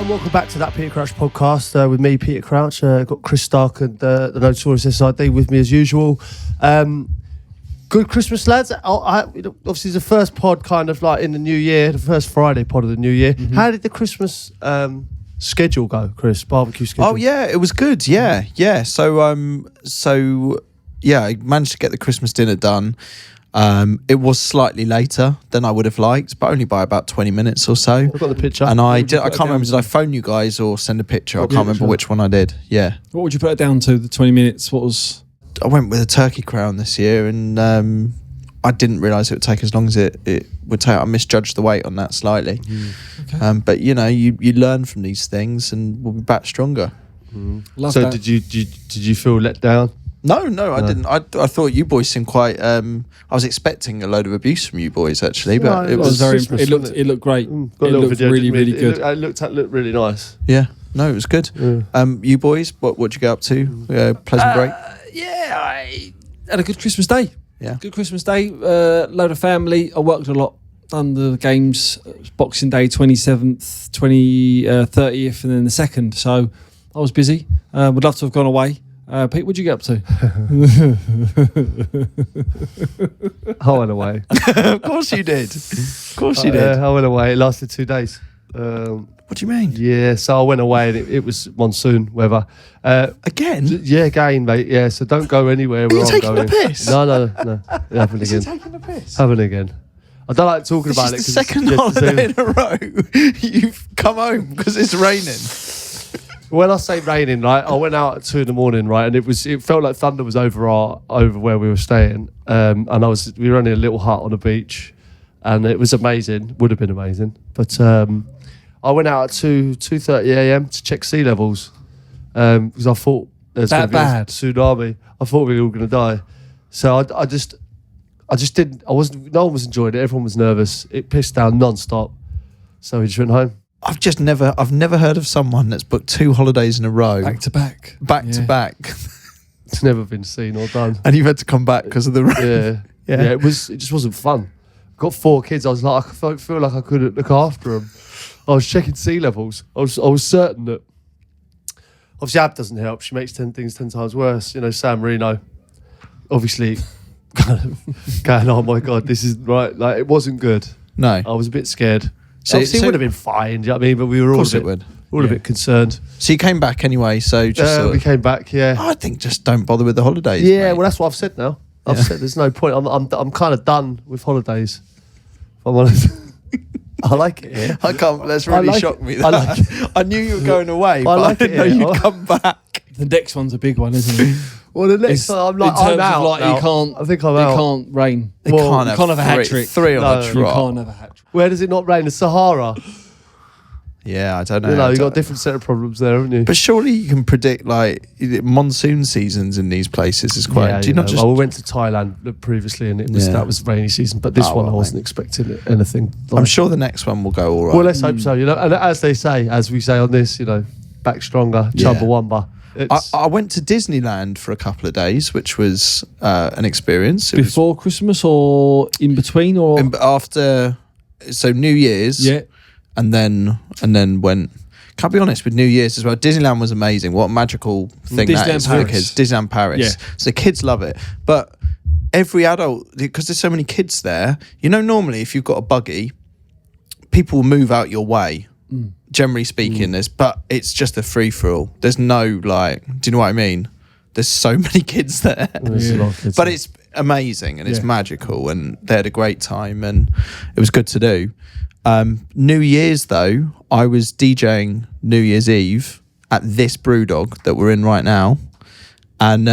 and welcome back to that Peter Crouch podcast with me, Peter Crouch. Got Chris Stark and the Notorious SID with me as usual. Good Christmas, lads. Obviously, it's the first pod kind of like in the new year, the first Friday pod of the new year. Mm-hmm. How did the Christmas schedule go, Chris? Barbecue schedule? Oh, yeah, it was good. Yeah. So, I managed to get the Christmas dinner done. It was slightly later than I would have liked, but only by about 20 minutes or so. I've got the picture. And I can't remember, did I phone you guys or send a picture? I can't remember which one I did. Yeah. What would you put it down to, the 20 minutes? I went with a turkey crown this year, and I didn't realise it would take as long as it would take. I misjudged the weight on that slightly. Okay. But, you learn from these things and we'll be back stronger. So that. Did you feel let down? No, I didn't. I thought you boys seemed quite. I was expecting a load of abuse from you boys actually, but it was very. It looked great. It looked really good. It looked really nice. Yeah, no, it was good. Yeah. You boys, what'd you get up to? Pleasant break. Yeah, I had a good Christmas day. Yeah, good Christmas day. Load of family. I worked a lot. Done the games. Boxing Day, 27th, 30th, and then the 2nd. So I was busy. Would love to have gone away. Pete, what'd you get up to? I went away. Of course you did. I went away. It lasted 2 days. What do you mean? Yeah, so I went away and it was monsoon weather. Again? Yeah, again, mate. Yeah, so don't go anywhere where I'm going. Are you taking the piss? No. Having again. Taking the piss? Having again. I don't like talking about it. This is the second holiday in a row you've come home because it's raining. When I say raining, right, I went out at 2 a.m, right, and it felt like thunder was over where we were staying, and we were only a little hut on the beach, and it was amazing. Would have been amazing, but I went out at 2:30 a.m. to check sea levels because I thought there's going to be a tsunami. I thought we were all going to die, so I just didn't. No one was enjoying it. Everyone was nervous. It pissed down non-stop, so we just went home. I've never heard of someone that's booked 2 holidays in a row. Back to back. To back. It's never been seen or done. And you've had to come back because of the rain. Yeah. It just wasn't fun. Got 4 kids. I was like, I feel like I couldn't look after them. I was checking sea levels. I was certain that. Obviously, Ab doesn't help. She makes 10 things 10 times worse. San Marino, obviously, going, oh my God, this is right. Like, it wasn't good. No. I was a bit scared. So it would have been fine, do you know what I mean? But we were all a bit concerned. So you came back anyway, so just we came back, yeah. I think just don't bother with the holidays. Yeah, mate. well, that's what I've said now. I've said there's no point. I'm kind of done with holidays. If I'm honest. I like it here. I can't. That's really shocked me. I like it. I knew you were going away, but I didn't know you'd come back. The next one's a big one, isn't it? Well, the next one, I'm out. Like, you can't. I think I'm out. It can't rain. You can't have a hat trick. 3 on the trot. You can't have a hat trick. Where does it not rain? The Sahara. Yeah, I don't know. You've got a different set of problems there, haven't you? But surely you can predict like monsoon seasons in these places is quite. Yeah, we went to Thailand previously, and that was rainy season. But this one, I wasn't expecting anything. I'm sure the next one will go all right. Well, let's hope so. And as we say on this, back stronger, Chumbawamba. I went to Disneyland for a couple of days, which was an experience. Before Christmas or in between or after? So New Year's. Yeah. And then went. Can I be honest with New Year's as well? Disneyland was amazing. What a magical thing that is for the kids. Disneyland Paris. Yeah. So the kids love it. But every adult, because there's so many kids there, normally if you've got a buggy, people will move out your way. Generally speaking, but it's just a free for all. There's no do you know what I mean? There's so many kids there, but it's amazing and it's magical, and they had a great time and it was good to do. New Year's though, I was DJing New Year's Eve at this Brewdog that we're in right now, and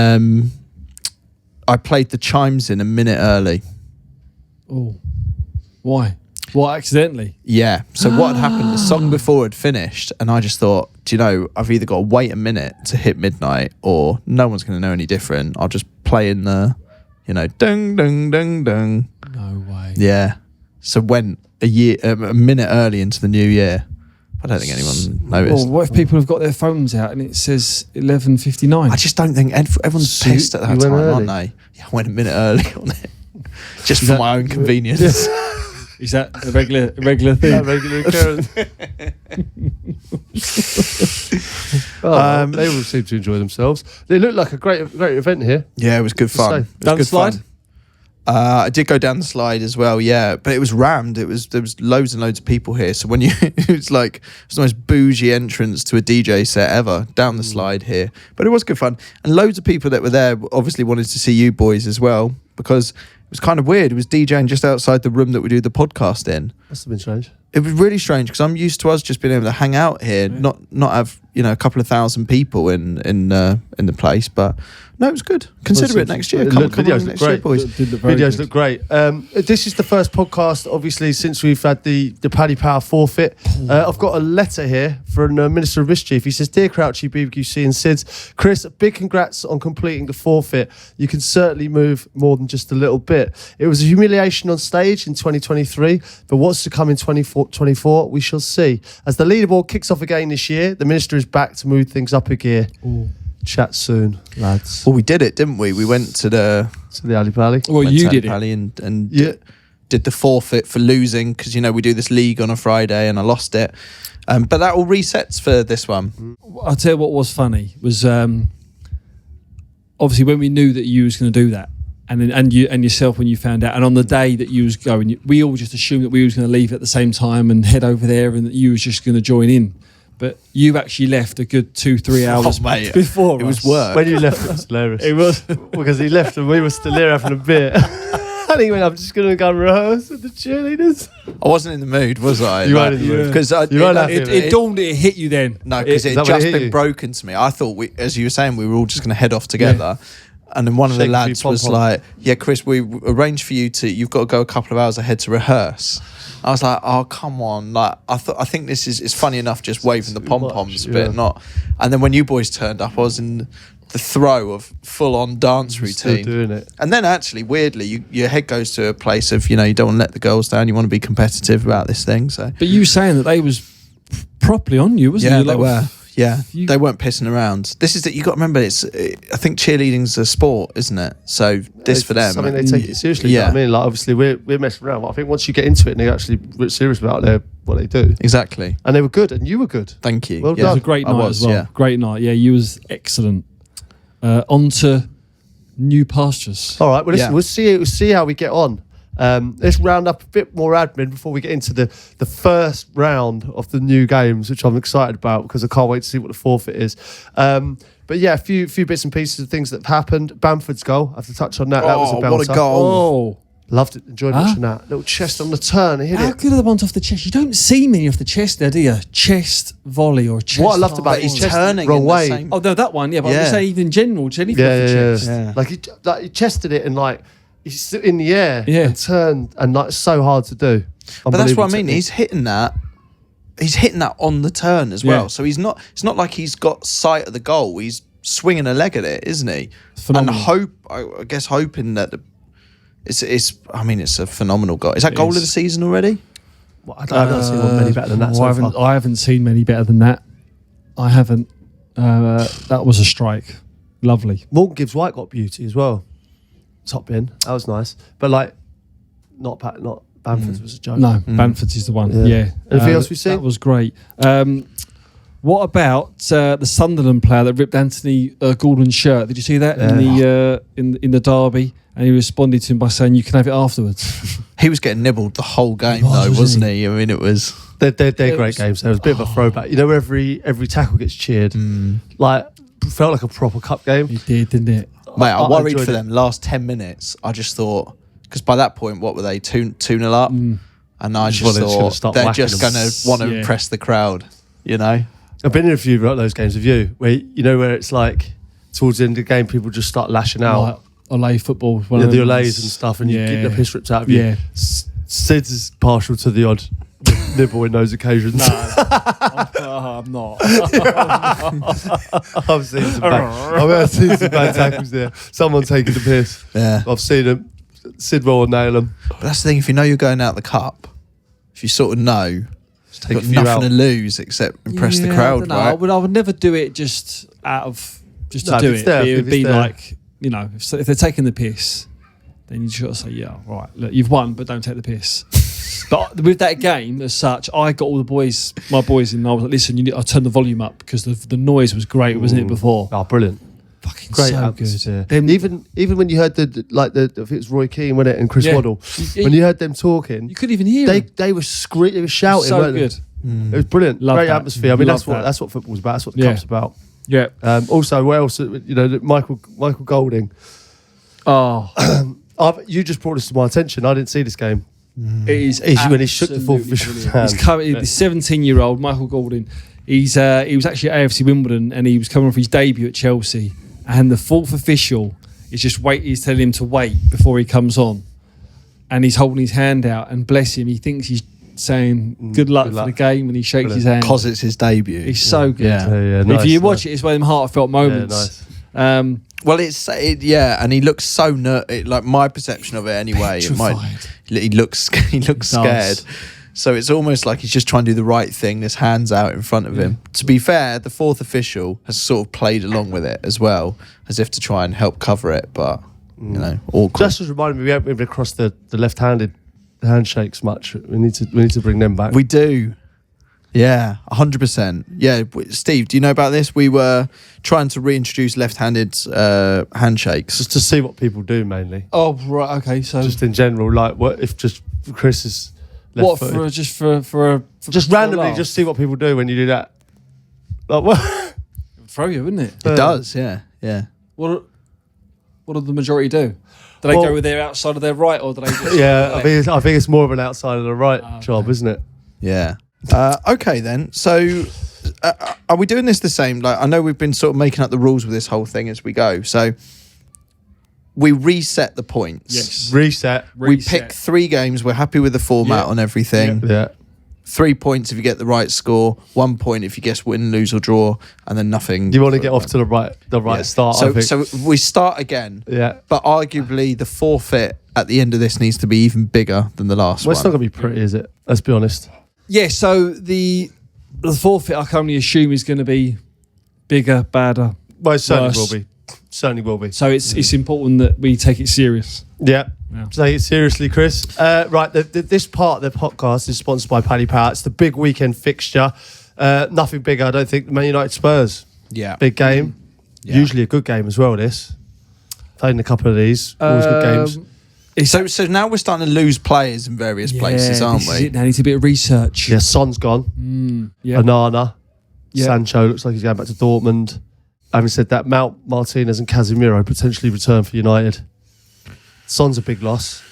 I played the chimes in a minute early. Oh, why? What, accidentally? Yeah. So what had happened, the song before had finished, and I just thought, I've either got to wait a minute to hit midnight, or no one's going to know any different. I'll just play in the, dung, dung, dung, dung. No way. Yeah. So went a minute early into the new year. I don't think anyone noticed. Well, what if people have got their phones out and it says 11:59? I just don't think everyone's pissed at that time, aren't they? Yeah, I went a minute early on it. Just for my own convenience. Is that a regular thing? A regular occurrence. They all seem to enjoy themselves. They look like a great event here. Yeah, it was good fun. It was down the slide? fun. I did go down the slide as well, yeah, but it was rammed. There was loads and loads of people here. So when you, it's like it's the most bougie entrance to a DJ set ever down the slide here. But it was good fun, and loads of people that were there obviously wanted to see you boys as well, because it was kind of weird. It was DJing just outside the room that we do the podcast in. Must have been strange. It was really strange because I'm used to us just being able to hang out here, not have a couple of thousand people in the place. But no, it was good. Consider it next year. Come on next year, boys. Videos look great. This is the first podcast, obviously, since we've had the Paddy Power forfeit. I've got a letter here from Minister of Mischief. He says, "Dear Crouchy, BBQC and SIDS, Chris, big congrats on completing the forfeit. You can certainly move more than just a little bit. It was a humiliation on stage in 2023, but what's to come in 24, we shall see. As the leaderboard kicks off again this year, the Minister is back to move things up a gear. Chat soon, lads." Well, we did it, didn't we? We went to the Ali Pally. Well, you did it. And did the forfeit for losing, because we do this league on a Friday and I lost it. But that all resets for this one. I'll tell you what was funny was obviously when we knew that you was going to do that, and yourself when you found out, and on the day that you was going, we all just assumed that we was going to leave at the same time and head over there, and that you was just going to join in. But you actually left a good 2-3 hours before it was work. When you left, it was hilarious. It was because he left and we were still there having a beer. And he went, "I'm just going to go and rehearse with the cheerleaders." I wasn't in the mood, was I? You weren't in the mood. Because it dawned, it hit you then. No, because it had just been broken to me. I thought, as you were saying, we were all just going to head off together. Yeah. And then one of the lads was like, "Yeah, Chris, we arranged for you've got to go a couple of hours ahead to rehearse." I was like, "Oh, come on!" Like, I think this is funny enough, just waving the pom poms, but not. And then when you boys turned up, I was in the throw of full on dance routine, still doing it. And then actually, weirdly, your head goes to a place of you don't want to let the girls down. You want to be competitive about this thing. So, but you saying that they was properly on you, wasn't you? They were. Yeah, they weren't pissing around. This is that you got to remember. I think cheerleading's a sport, isn't it? So this for them. I mean, they take it seriously. Yeah, I mean, like obviously we're messing around. But I think once you get into it and they're actually serious about what they do. Exactly. And they were good, and you were good. Thank you. Well done. It was a great night as well. Yeah. Great night. Yeah, you was excellent. On to new pastures. All right. Well, listen, we'll see how we get on. Let's round up a bit more admin before we get into the first round of the new games, which I'm excited about because I can't wait to see what the forfeit is. But yeah, a few bits and pieces of things that have happened. Bamford's goal, I have to touch on that. That was a belter. What a goal. Loved it, enjoyed watching that. Little chest on the turn, hit How it. good are the ones off the chest? You don't see many off the chest there, do you? Chest volley or chest. What I loved about it, he's turning wrong in way. Oh no, that one, yeah, but I'm saying even in general, anything off the chest. Yeah. Like he chested it and like he's in the air and turned, and like so hard to do. But that's what I mean. He's hitting that on the turn as well. So it's not like he's got sight of the goal. He's swinging a leg at it, isn't he? Phenomenal. And I guess hoping that it's a phenomenal goal. Is that goal of the season already? Well, I don't see one many better than that. I haven't seen many better than that. I haven't. That was a strike. Lovely. Morgan Gibbs White got beauty as well. Top bin. That was nice. But like, not Bamford's was a joke. No, Bamford's is the one. Yeah. Anything else we see? That was great. What about the Sunderland player that ripped Anthony Gordon's shirt? Did you see that in the derby? And he responded to him by saying, "You can have it afterwards." He was getting nibbled the whole game, wasn't he? I mean, it was. They're great games. There was a bit of a throwback. You know, where every tackle gets cheered. Like, felt like a proper cup game. It did, didn't it? Mate, I worried for them. Last 10 minutes, I just thought, because by that point, what were they, 2-0 up? And I just thought they're just going to want to impress the crowd, you know? I've been in a few of those games with you, where where it's like towards the end of the game, people just start lashing out. Olay football. The Olays and stuff, and you get the piss ripped out of you. Yeah. Sid's is partial to the odd nibble in those occasions. No, I'm not. I've seen some bad tackles there. Someone taking the piss. Yeah. I've seen them. Sid will nail them. But that's the thing, if you know you're going out the cup, if you sort of know, you've got nothing to lose except impress the crowd, right? I would never do it just to do it. It would be like, if they're taking the piss, then you just got to say, yeah, right, look, you've won, but don't take the piss. But with that game as such, I got all my boys in, and I was like, listen, I turned the volume up because the noise was great, wasn't it, before? Oh, brilliant. Fucking Great so atmosphere. good. Even when you heard if it was Roy Keane, wasn't it, and Chris Waddle, when you heard them talking, you couldn't even hear them. They were screaming, they were shouting. So weren't they? good. It was brilliant. Love Great that. atmosphere. I mean, Love that's what football's about. That's what the Yeah. cup's about. Yeah. Also, what else? Michael Golding. Oh, You just brought this to my attention. I didn't see this game. it is When he shook the fourth official's brilliant. hand. He's coming. The 17-year-old Michael Golding. He was actually at AFC Wimbledon, and he was coming off his debut at Chelsea. And the fourth official is he's telling him to wait before he comes on, and he's holding his hand out. And bless him, he thinks he's saying good luck for the game, and he shakes his hand because it's his debut. He's so good. Yeah, nice, If you watch it, it's one of them heartfelt moments. Yeah, nice. Well, and he looks so like my perception of it anyway. He looks scared. So it's almost like he's just trying to do the right thing. His hands out in front of him. To be fair, the fourth official has sort of played along with it as well, as if to try and help cover it. But awkward. Just as reminded me, we haven't been across the left-handed handshakes much. We need to bring them back. We do. Yeah, 100%. Yeah, Steve, do you know about this? We were trying to reintroduce left-handed handshakes. Just to see what people do mainly. Oh right, okay. So Just in general, like what if just Chris is what left-footed? for Just randomly, just see what people do when you do that. Like what? throw you, wouldn't it? It does, yeah. What do the majority do? Do they go with their outside of their right, or do they? Just I think it's more of an outside of the right job, isn't it? Yeah. Okay then. So, are we doing this the same? Like, I know we've been sort of making up the rules with this whole thing as we go. So, we reset the points. Yes. Reset. We pick 3 games. We're happy with the format on everything. Yeah. 3 points if you get the right score. 1 point if you guess win, lose, or draw, and then nothing. You want to get off to the right start. I think. So we start again. Yeah. But arguably, the forfeit at the end of this needs to be even bigger than the last Well, one. it's not going to be pretty, is it? Let's be honest. Yeah. So the forfeit, I can only assume, is going to be bigger, badder. Well, it certainly worse. will be. Certainly will be. So it's important that we take it serious. Yeah. Take it seriously, Chris. Right, this part of the podcast is sponsored by Paddy Power. It's the big weekend fixture. Nothing bigger, I don't think. Man United Spurs. Yeah. Big game. Yeah. Usually a good game as well, this. Played in a couple of these. Always good games. So now we're starting to lose players in various places, aren't we? Now needs a bit of research. Yeah, Son's gone. Yeah. Onana. Yeah. Sancho looks like he's going back to Dortmund. Having said that, Mount, Martinez and Casemiro potentially return for United. Son's a big loss.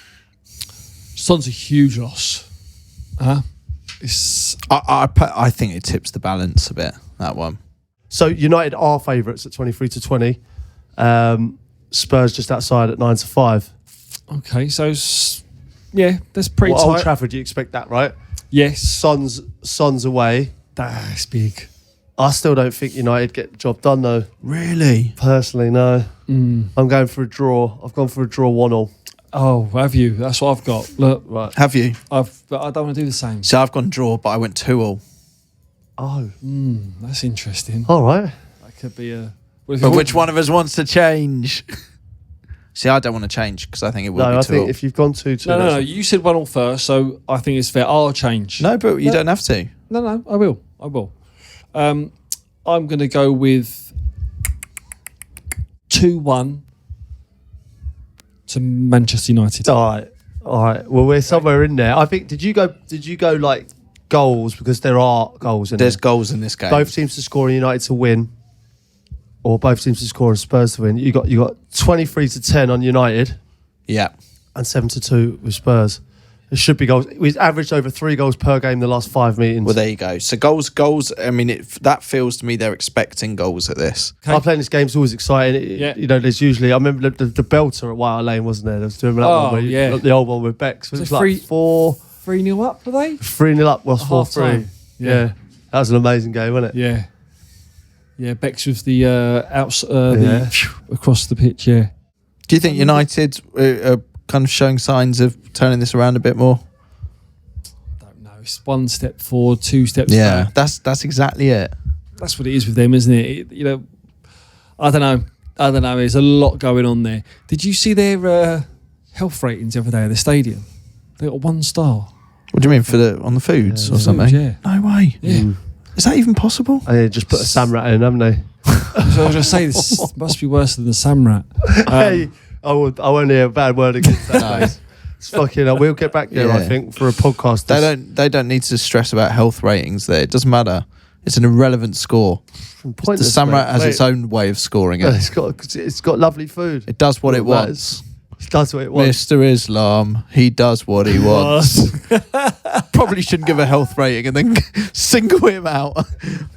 Son's a huge loss. I think it tips the balance a bit, that one. So United are favourites at 23-20. Spurs just outside at 9-5. Okay, so that's pretty tight. Old Trafford, you expect that, right? Yes, Son's away. that's big. I still don't think United get the job done though. Really? Personally, no. I'm going for a draw. I've gone for a draw 1-1. Oh, have you? That's what I've got. Look, Right. Have you? but I don't want to do the same. So I've gone draw, but I went 2-2. Oh. That's interesting. All right. That could be a. But which one of us wants to change? See, I don't want to change because I think it will be 2-2. I think if you've gone 2-2. No. You said 1-1 first, so I think it's fair. I'll change. No, but you don't have to. No, I will. I'm going to go with 2-1 to Manchester United. All right. Well, we're somewhere in there. I think. Did you go like goals, because there are goals in There's there. goals in this game. Both teams to score and United to win, or both teams to score and Spurs to win. You got 23-10 on United. Yeah. And 7-2 with Spurs. There should be goals. We've averaged over 3 goals per game the last 5 meetings. Well, there you go. So goals. I mean, that feels to me they're expecting goals at this. I playing this game's always exciting. There's usually. I remember the belter at White Hart Lane, wasn't there? There was doing that one where you got the old one with Beck. So it was like 3-0 up, were they? 3-0 up. Was 4-3. Yeah, that was an amazing game, wasn't it? Yeah. Beck's with the across the pitch. Yeah. Do you think United are kind of showing signs of turning this around a bit more? Don't know. It's 1 step forward, 2 steps back. That's exactly it. That's what it is with them, isn't it? I don't know. There's a lot going on there. Did you see their health ratings the other day at the stadium? They got 1 star. What do you mean on the foods or something? Yeah. No way. Yeah. Is that even possible? They just put a Samrat in, haven't they? So I was going to say, this must be worse than the Samrat. Hey, I won't hear a bad word against that. It's fucking. We'll get back there. I think for a podcast. They don't need to stress about health ratings. There, it doesn't matter. It's an irrelevant score. The Samrat has its own way of scoring it. It's got lovely food. It does what it wants. It does what it wants. Mr. Islam, he does what he wants. Probably shouldn't give a health rating and then single him out.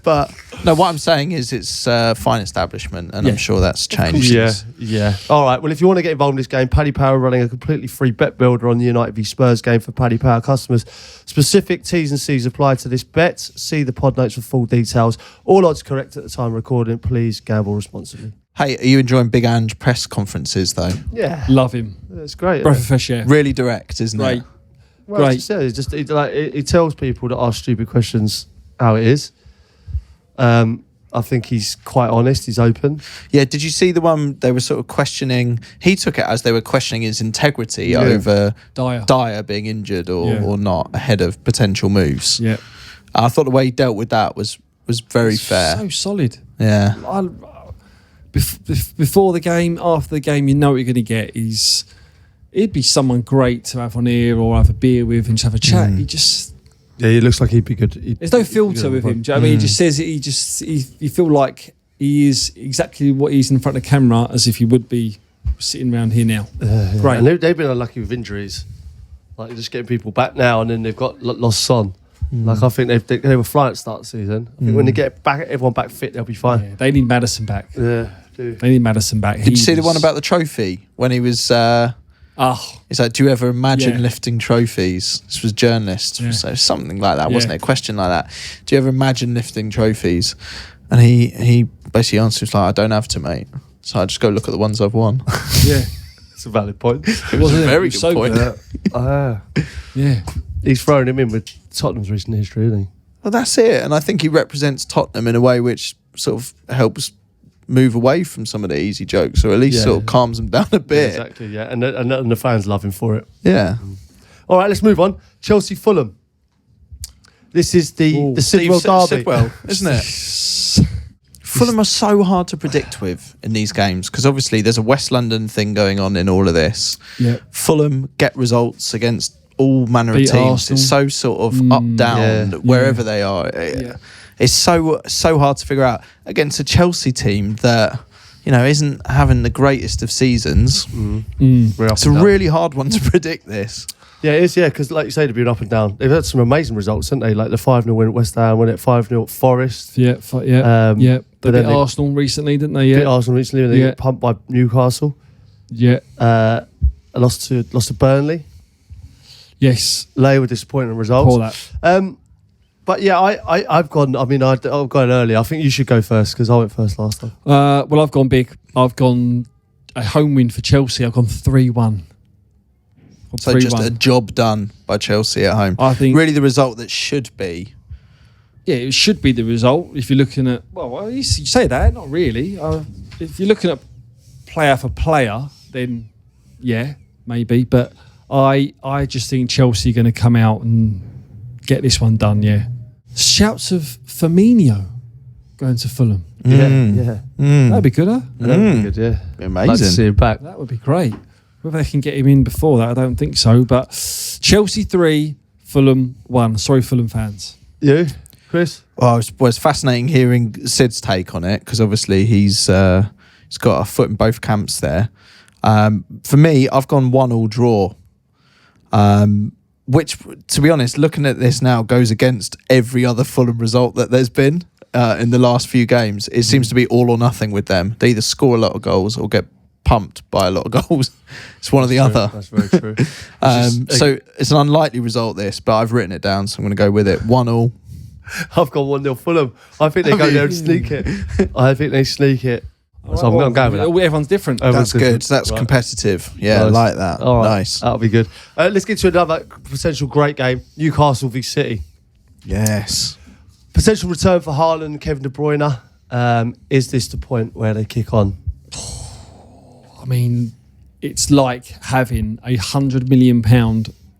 But no, what I'm saying is it's a fine establishment, and I'm sure that's changed. Yeah. All right. Well, if you want to get involved in this game, Paddy Power running a completely free bet builder on the United v Spurs game for Paddy Power customers. Specific T's and C's apply to this bet. See the pod notes for full details. All odds correct at the time of recording. Please gamble responsibly. Hey, are you enjoying Big Ange press conferences though? Yeah. Love him. It's great. Breath of fresh air. Really direct, isn't Great. it? Well, Great. He tells people to ask stupid questions how it is. I think he's quite honest. He's open. Yeah. Did you see the one they were sort of questioning? He took it as they were questioning his integrity over Dyer being injured or not ahead of potential moves. Yeah. I thought the way he dealt with that was very fair. So solid. Yeah. Before the game, after the game, you know what you're going to get. He'd be someone great to have on here or have a beer with and just have a chat. He looks like he'd be good. There's no filter with him. Do you know what I mean? He just says it. You feel like he is exactly what he's in front of the camera as if he would be sitting around here now. Great. And they've been unlucky with injuries. Like just getting people back now, and then they've got lost Son. Like I think they were flying at start of the season. I think when they get everyone back fit, they'll be fine. Yeah, they need Maddison back. Yeah, do. They need Maddison back. Did you see the one about the trophy when he was? It's like, do you ever imagine lifting trophies? This was journalist, so something like that, wasn't it? A question like that. Do you ever imagine lifting trophies? And he basically answers like, I don't have to, mate. So I just go look at the ones I've won. Yeah, it's a valid point. It was a very good point. Yeah, he's throwing him in with Tottenham's recent history, isn't he? Well, that's it. And I think he represents Tottenham in a way which sort of helps move away from some of the easy jokes, or at least sort of calms them down a bit. Yeah, exactly, yeah. And the fans love him for it. Yeah. All right, let's move on. Chelsea Fulham. This is the Sidwell derby. Sidwell, isn't it? Fulham are so hard to predict with in these games because obviously there's a West London thing going on in all of this. Yeah. Fulham get results against all manner of Beat teams. Arsenal. It's so sort of up, down, wherever they are. It's so hard to figure out against a Chelsea team that, you know, isn't having the greatest of seasons. It's a really hard one to predict this. Yeah, it is, because like you say, they've been up and down. They've had some amazing results, haven't they? Like the 5-0 win at West Ham, win at 5-0 at Forest. Yeah. They beat Arsenal recently, didn't they? Yeah. Beat Arsenal recently when they got pumped by Newcastle. Yeah. Lost to Burnley. Yes. They were disappointing results. Poor that. But yeah, I've gone. I mean, I've gone early. I think you should go first because I went first last time. Well, I've gone big. I've gone a home win for Chelsea. I've gone 3-1. So 3-1. Just a job done by Chelsea at home. I think really the result that should be. Yeah, it should be the result. If you're looking at, well, you say that, not really. If you're looking at player for player, then yeah, maybe. But I just think Chelsea are going to come out and get this one done. Yeah. Shouts of Firmino going to Fulham. That'd be good, huh? That'd be good, yeah. Be amazing. Like to see him back. That would be great. Whether they can get him in before that, I don't think so. But Chelsea 3, Fulham 1. Sorry, Fulham fans. You, Chris? Well, it was fascinating hearing Sid's take on it because obviously he's got a foot in both camps there. For me, I've gone 1-1 draw, which, to be honest, looking at this now, goes against every other Fulham result that there's been in the last few games. It seems to be all or nothing with them. They either score a lot of goals or get pumped by a lot of goals. It's one or the other. That's very true. So it's an unlikely result, this, but I've written it down, so I'm going to go with it. 1-1. I've got 1-0 Fulham. I think they go there and sneak it. I think they sneak it. So I'm going with that. Everyone's different. That's good. That's competitive. Yeah, nice. I like that. All right. Nice. That'll be good. Let's get to another potential great game. Newcastle v City. Yes. Potential return for Haaland, Kevin De Bruyne. Is this the point where they kick on? I mean, it's like having £100 million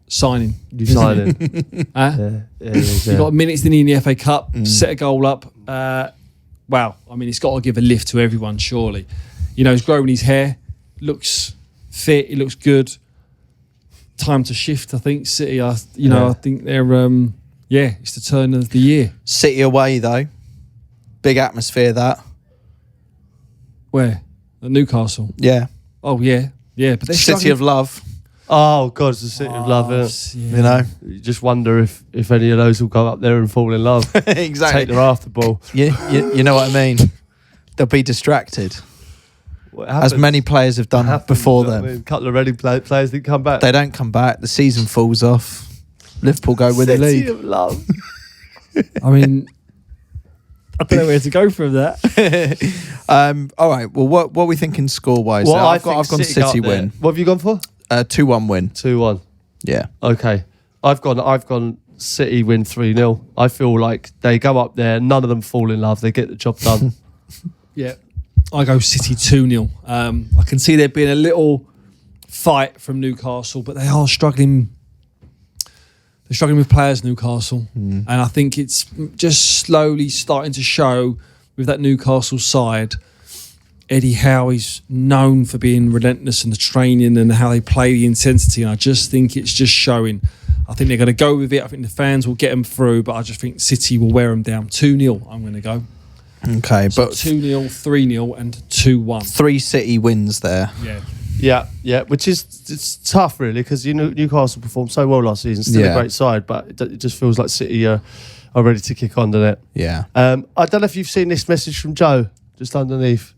signing. You signing. You got minutes in the FA Cup, set a goal up. Wow, I mean, it's got to give a lift to everyone, surely. He's growing his hair, looks fit, he looks good. Time to shift, I think. City, I think they're, it's the turn of the year. City away, though. Big atmosphere, that. Where? At Newcastle? Yeah. Oh, yeah. Yeah, but they're City of Love. Oh, God, it's the City of Love, isn't it? Yeah. You just wonder if any of those will go up there and fall in love. Exactly. Take their after ball. You know what I mean? They'll be distracted. As many players have done before them. A couple of Reading players didn't come back. They don't come back. The season falls off. Liverpool go win the league. City of Love. I mean, I don't know where to go from that. All right. Well, what are we thinking score-wise? Well, I've gone City win. What have you gone for? 2-1 win. 2-1. Yeah. Okay. I've gone City win 3-0. I feel like they go up there, none of them fall in love. They get the job done. Yeah. I go City 2-0. I can see there being a little fight from Newcastle, but they are struggling. They're struggling with players, Newcastle. And I think it's just slowly starting to show with that Newcastle side. Eddie Howe's known for being relentless in the training and how they play the intensity. And I just think it's just showing. I think they're going to go with it. I think the fans will get them through, but I just think City will wear them down. 2-0, I'm going to go. Okay, So but 2-0, 3-0 and 2-1. 3 City wins there. Yeah, which is it's tough really because Newcastle performed so well last season. Still a great side, but it just feels like City are ready to kick on, doesn't it? Yeah. I don't know if you've seen this message from Joe just underneath.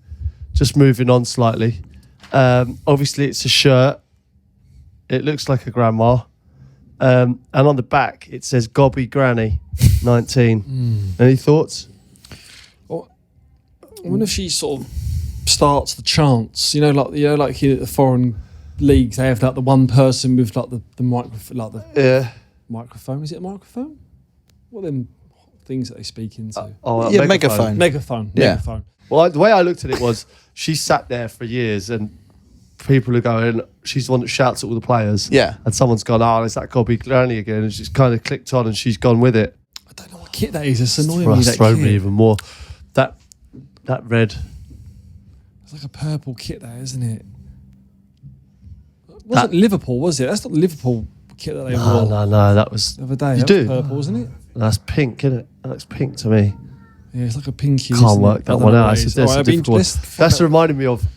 Just moving on slightly. Obviously, it's a shirt. It looks like a grandma. And on the back, it says Gobby Granny, 19. Any thoughts? Well, I wonder if she sort of starts the chants. Like here at the foreign leagues, they have like the one person with like the microphone. Microphone. Is it a microphone? What are them things that they speak into? Megaphone. Megaphone. Well, the way I looked at it was she sat there for years and people are going, she's the one that shouts at all the players. Yeah. And someone's gone, is that Gobby Granny again? And she's kind of clicked on and she's gone with it. I don't know what kit that is. It's annoying me. That's thrown me even more. That red. It's like a purple kit there, isn't it? It wasn't Liverpool, was it? That's not the Liverpool kit that they wore. No, that was the other day. You that do? was purple, wasn't it? That's pink, isn't it? That looks pink to me. Yeah, it's like a pinky. Can't work that one out. That's reminding me of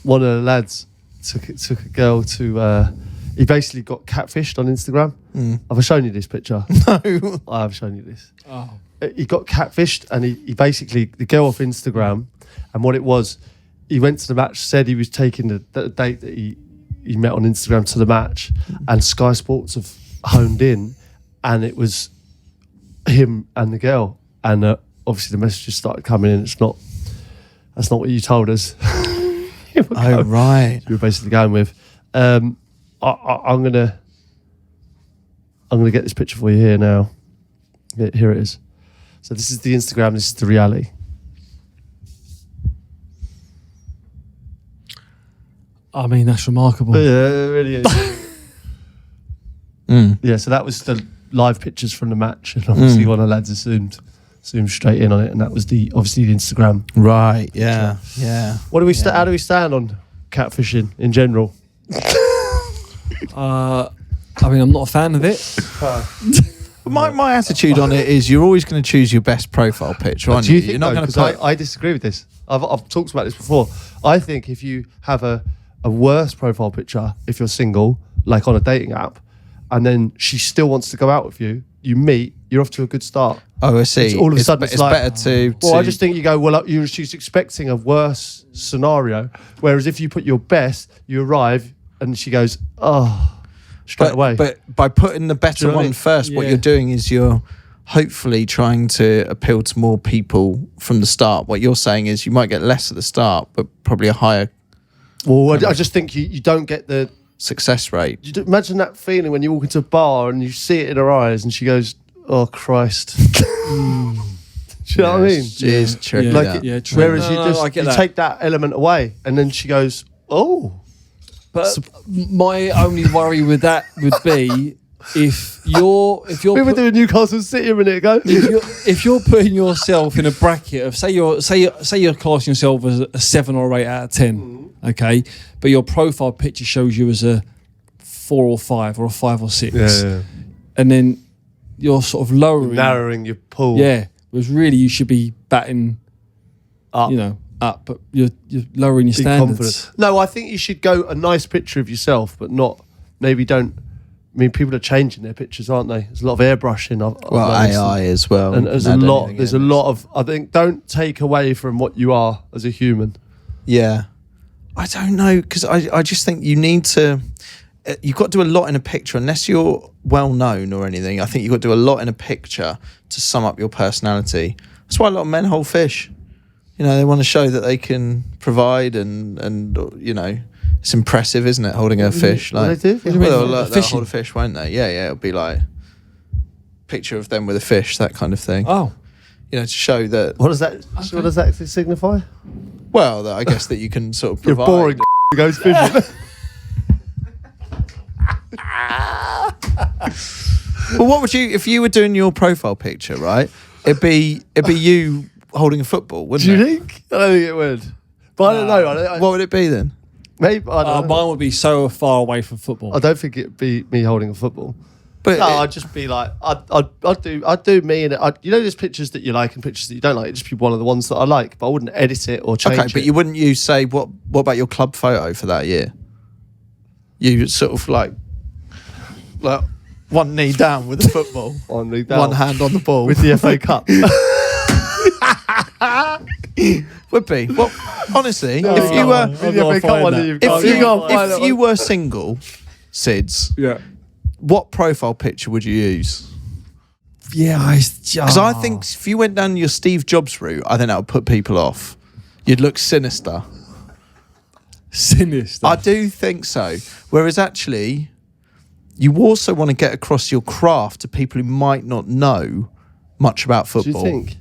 one of the lads took a girl to. He basically got catfished on Instagram. I've shown you this picture. No, I have shown you this. Oh. He got catfished, and he basically the girl off Instagram, and what it was, he went to the match, said he was taking the date that he met on Instagram to the match, and Sky Sports have honed in, and it was him and the girl, and obviously the messages started coming in. That's not what you told us. Right. You were basically going with. I'm gonna get this picture for you here now. Here it is. So this is the Instagram. This is the reality. I mean, that's remarkable. Yeah, it really is. Yeah, so that was the live pictures from the match, and obviously one of the lads zoomed straight in on it, and that was obviously the Instagram. Right. Yeah. Yeah. What do we? How do we stand on catfishing in general? I mean, I'm not a fan of it. My attitude on it is you're always going to choose your best profile picture, aren't you? You're not going to put. I disagree with this. I've talked about this before. I think if you have a worse profile picture, if you're single, like on a dating app, and then she still wants to go out with you, you meet, you're off to a good start. Oh, I see. All of a sudden, it's better to. Well, I just think you go, well, she's expecting a worse scenario. Whereas if you put your best, you arrive, and she goes, straight away. But by putting the better one first, what you're doing is you're hopefully trying to appeal to more people from the start. What you're saying is you might get less at the start, but probably a higher. Well, I just think you don't get the success rate. Imagine that feeling when you walk into a bar and you see it in her eyes, and she goes, "Oh Christ." Do you know what I mean? It is tricky. True. Whereas you take that element away, and then she goes, "Oh." But my only worry with that would be if you're We were doing Newcastle City a minute ago. if you're putting yourself in a bracket of say you're classing yourself as a 7 or 8 out of 10, okay, but your profile picture shows you as a 4 or 5 or a 5 or 6, and then you're sort of narrowing your pool. Yeah, whereas really you should be batting up. Up, but you're lowering your standards. Confident. No, I think you should go a nice picture of yourself, but not maybe don't. I mean, people are changing their pictures, aren't they? There's a lot of airbrushing. AI as well, and there's a lot. There's a lot of. I think don't take away from what you are as a human. Yeah, I don't know because I just think you need to. You've got to do a lot in a picture, unless you're well known or anything. I think you've got to do a lot in a picture to sum up your personality. That's why a lot of men hold fish. They want to show that they can provide, and it's impressive, isn't it? Holding a fish, like they do. They'll hold a fish, won't they? Yeah. It'll be like picture of them with a fish, that kind of thing. Oh, to show that. What does that signify? Well, I guess that you can sort of provide. You're boring. Goes fishing. Well, what would you if you were doing your profile picture? Right, it'd be you holding a football, wouldn't it? Do you think? I don't think it would. But I don't know. What would it be then? Maybe I don't know. Mine would be so far away from football. I don't think it'd be me holding a football. But no, I'd just be like, I'd do me, and there's pictures that you like and pictures that you don't like. It'd just be one of the ones that I like, but I wouldn't edit it or change it. Okay, but you wouldn't say what about your club photo for that year? You sort of like one knee down with the football, one knee down, one hand on the ball with the FA Cup. Would be. Well, honestly, No, if you were single, Sids, what profile picture would you use? Yeah, because I think if you went down your Steve Jobs route, I think that would put people off. You'd look sinister. I do think so. Whereas actually, you also want to get across your craft to people who might not know much about football. Do you think?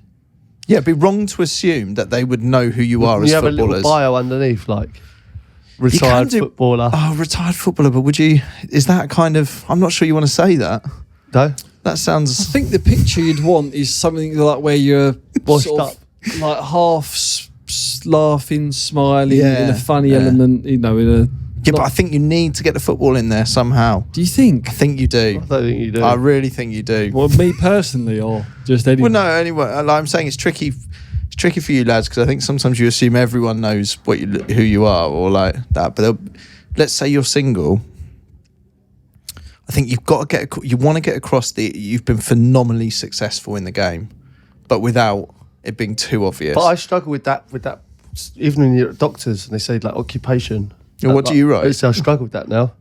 Yeah, it'd be wrong to assume that they would know who you are as footballers. You have a little bio underneath, like retired footballer. Oh, retired footballer. But would you? Is that kind of? I'm not sure you want to say that. No, that sounds. I think the picture you'd want is something like where you're washed up, like half laughing, smiling, in a funny element. In a. Yeah, but I think you need to get the football in there somehow. Do you think? I think you do. I don't think you do. I really think you do. Well, me personally, or just anyone? Well, no, anyway. Like I'm saying, it's tricky. It's tricky for you lads because I think sometimes you assume everyone knows who you are or like that. But let's say you're single. I think you've got to you want to get across you've been phenomenally successful in the game, but without it being too obvious. But I struggle with that. Even when you're at doctors and they say like occupation. What do you write? I struggle with that now.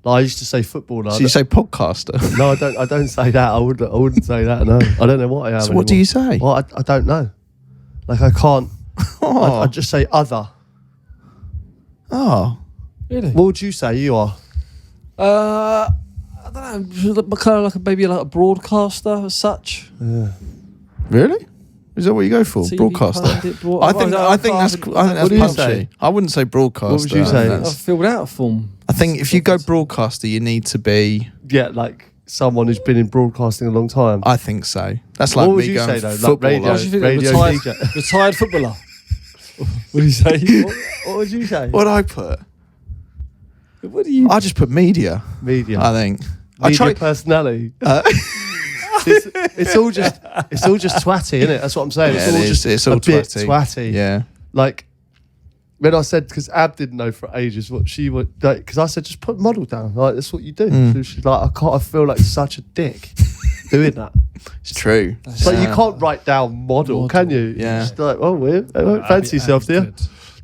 Like, I used to say footballer. So you say podcaster? No, I don't. I don't say that. I wouldn't say that. No, I don't know what I am. So anymore. What do you say? Well, I don't know. Like I can't. I just say other. Oh, really? What would you say you are? I don't know. Kind of like maybe a broadcaster as such. Yeah. Really? Is that what you go for? TV broadcaster? I think that's punchy. I wouldn't say broadcaster. What would you say? I've filled out a form. I think if you go broadcaster, you need to be like someone who's been in broadcasting a long time. I think so. That's like what would me you going say though? footballer. Like radio DJ. Retired footballer. What do you say? What would you say? What would I put? What do you? I just put media. Media. I think. Media personality. It's all just twatty, isn't it? That's what I'm saying. Yeah, it's all twatty. Yeah. Like when I said, because Ab didn't know for ages what she would, because I said just put model down. Like that's what you do. So she's like, I feel like such a dick doing that. It's true. It's like you can't write down model, can you? Yeah. It's like, oh, weird. I don't fancy yourself, do you? Do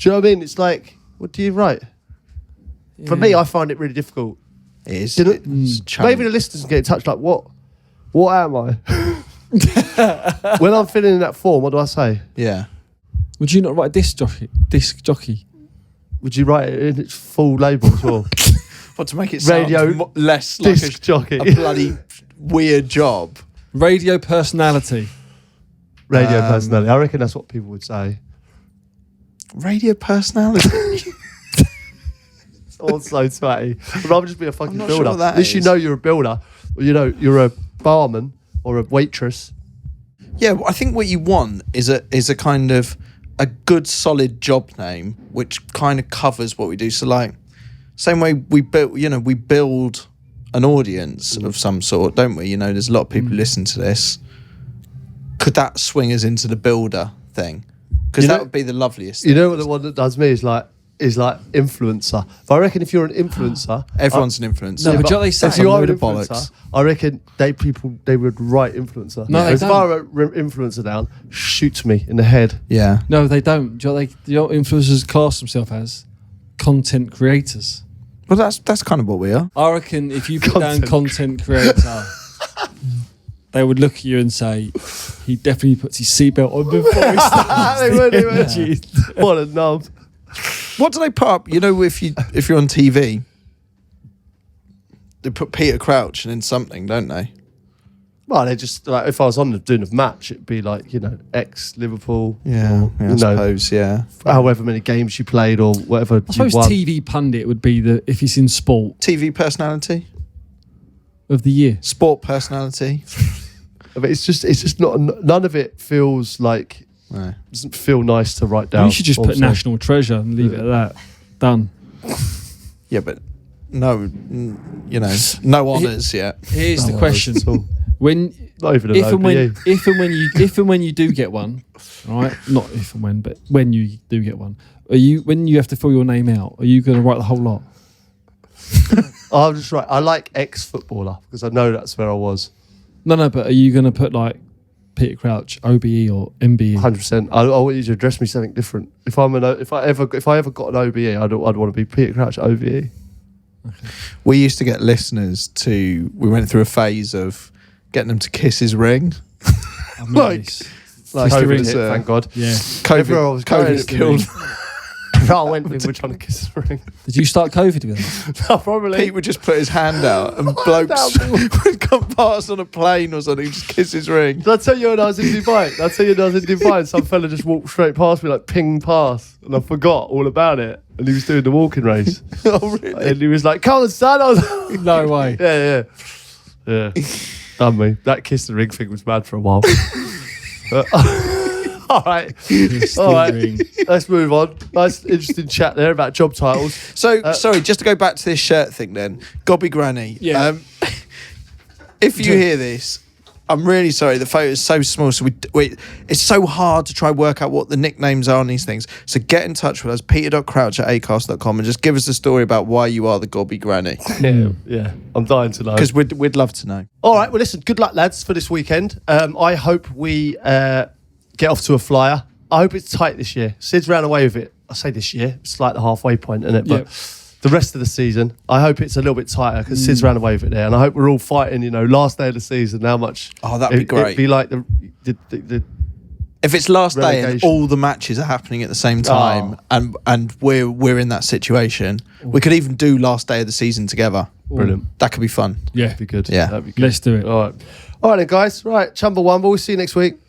you know what I mean? It's like, what do you write? Yeah. For me, I find it really difficult. It is. Maybe the listeners can get in touch. Like, what am I? When I'm filling in that form, what do I say? Yeah. Would you not write disc jockey? Would you write it in its full label as well? What, to make it sound less like disc jockey? A bloody weird job. Radio personality. Radio personality. I reckon that's what people would say. Radio personality. It's all so twatty. I'd rather just be a fucking builder. Sure At least you know you're a builder. you know, you're a barman or a waitress. Yeah, I think what you want is a kind of a good solid job name which kind of covers what we do. So like, same way we build an audience of some sort, don't we? You know, there's a lot of people who listen to this. Could that swing us into the builder thing? Because that would be the loveliest thing. You know what the one that does me is like influencer. But I reckon if you're an influencer, everyone's an influencer. No, but do you know what they say? If you are an Bollocks. influencer, I reckon they would write influencer. No, they if don't. I wrote influencer down, shoot me in the head. Yeah. No, they don't. Do you know what influencers class themselves as? Content creators. Well, that's kind of what we are. I reckon if you put down content creator, they would look at you and say, he definitely puts his seatbelt on before he starts. They would. Jeez. What a knob. What do they put up? You know, if you're on TV, they put Peter Crouch and then something, don't they? Well, they just like if I was doing a match, it'd be like, you know, ex-Liverpool. Yeah, or, I suppose. Yeah. However many games you played or whatever. I suppose TV pundit would be if it's in sport TV personality, of the year. sport personality. But it's just not. None of it feels like. No. Doesn't feel nice to write down. You should just put national treasure and leave it at that. Done. Yeah, but no, no honours yet. Here's the No question: when, Not even an if and when, OBE. if and when you do get one, right? Not if and when, but when you do get one, when you have to fill your name out, are you going to write the whole lot? I'll just write. I like ex-footballer because I know that's where I was. No, but are you going to put like Peter Crouch, OBE or MBE? 100%. I want you to address me something different. If I ever got an OBE, I'd want to be Peter Crouch OBE. Okay. We used to get listeners we went through a phase of getting them to kiss his ring. Like COVID COVID hit, hit, thank God. Yeah. Everywhere I was going, COVID killed. I went. We were trying to kiss the ring. Did you start COVID with them? No, probably. Pete would just put his hand out and blokes would come past on a plane or something, just kiss his ring. Did I tell you when I was in Dubai? And some fella just walked straight past me, like ping past, and I forgot all about it. And he was doing the walking race. Oh, really? And he was like, "Come on, son." I was No way. yeah. Done me. That kiss the ring thing was mad for a while. All right. Let's move on. Nice, interesting chat there about job titles. So, sorry, just to go back to this shirt thing then. Gobby Granny. Yeah. If you hear this, I'm really sorry. The photo is so small, so it's so hard to try and work out what the nicknames are on these things. So get in touch with us, peter.crouch@acast.com, and just give us the story about why you are the Gobby Granny. Yeah. I'm dying to know. Because we'd love to know. All right. Well, listen, good luck, lads, for this weekend. I hope we get off to a flyer. I hope it's tight this year. Sid's ran away with it. I say this year. It's like the halfway point, isn't it? But the rest of the season, I hope it's a little bit tighter because Sid's ran away with it there. And I hope we're all fighting, last day of the season, how much... Oh, that'd be great. It'd be like the If it's last day and relegation. all the matches are happening at the same time, and we're in that situation, we could even do last day of the season together. Brilliant. That could be fun. Yeah. That'd be good. Yeah. That'd be good. Let's do it. All right then, guys. Right, Chumble Wumble. We'll see you next week.